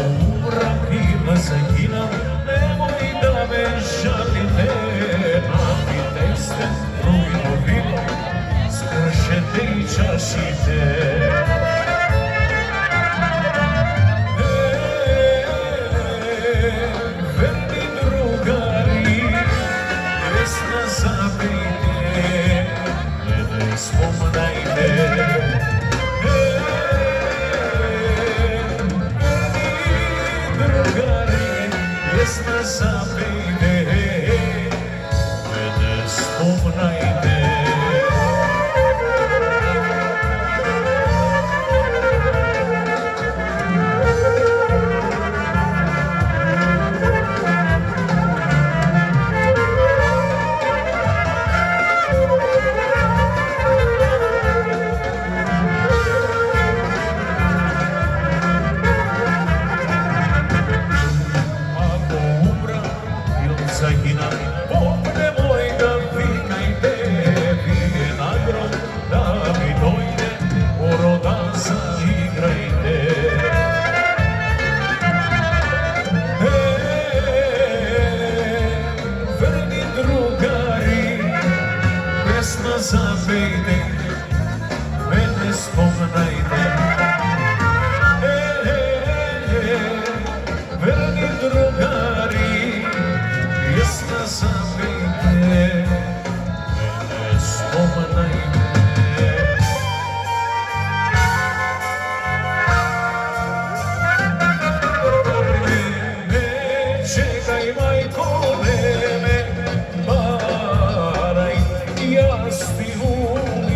umram ili zaginam, nemoj da me žalite. Napite ste rujno vino, skršete i čašite. Verni drugari, pesna zabijte, mene spomnajte. Pesna zabijte, mene spomnajte. Zaginam, popne mojega vikajte, vinagrom da mi dojde, oroda zaigrajte. Verni drugari, pesna zabijte, mene spomnajte. Verni drugari, pesna zabijte, mene spomnajte. Ne čekaj, majko, me baraj, ja ti umiram.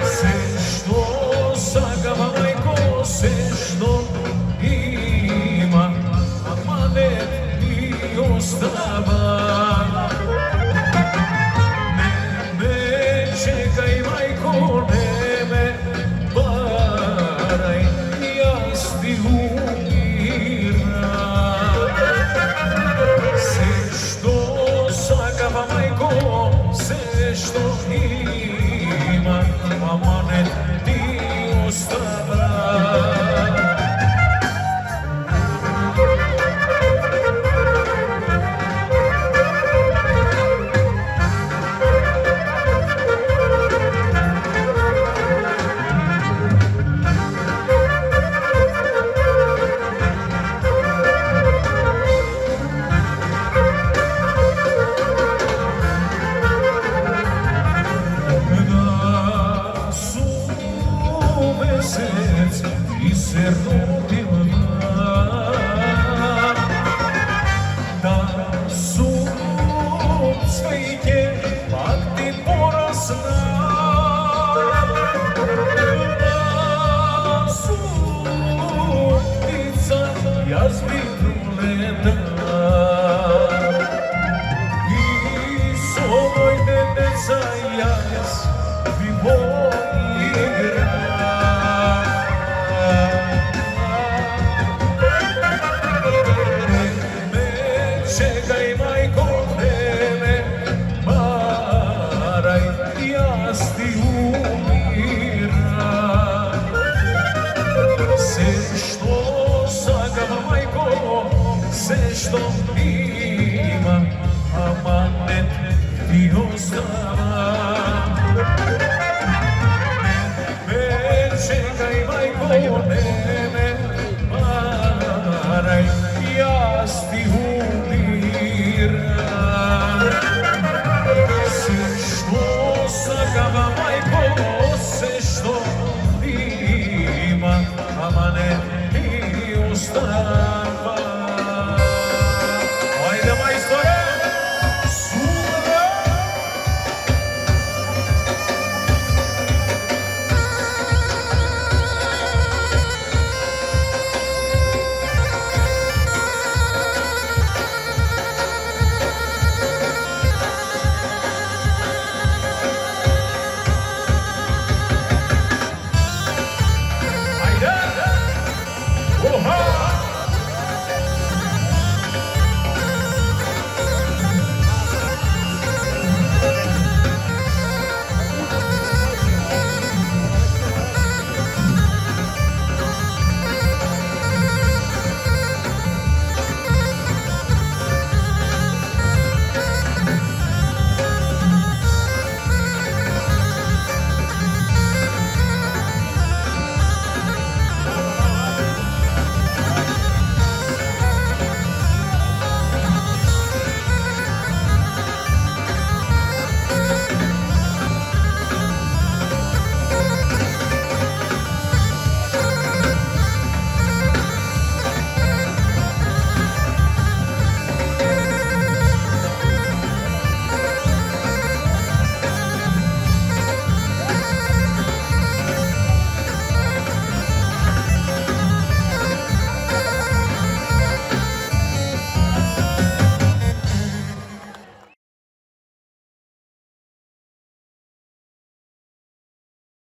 Sve što sagava, majko, sve što ima, ti ostava. Ne čekaj, majko, ne me baraj, ja ti umiram. Sve što sagava, majko, sve što ima, mane ti ostava. I se rodim da su cvijke, pak ti porasna. Da su ptica, jazvitu leda. I s ovoj dedeca jaz bi voli igra. Čekaj, majko, ne me baraj, ja ti umiram. Sve što sagava, majko, sve što ima, amanet ti ostava. Čekaj, majko, ne me baraj, ja ti umiram. Sve što sagava, majko, sve što ima, amanet ti ostava.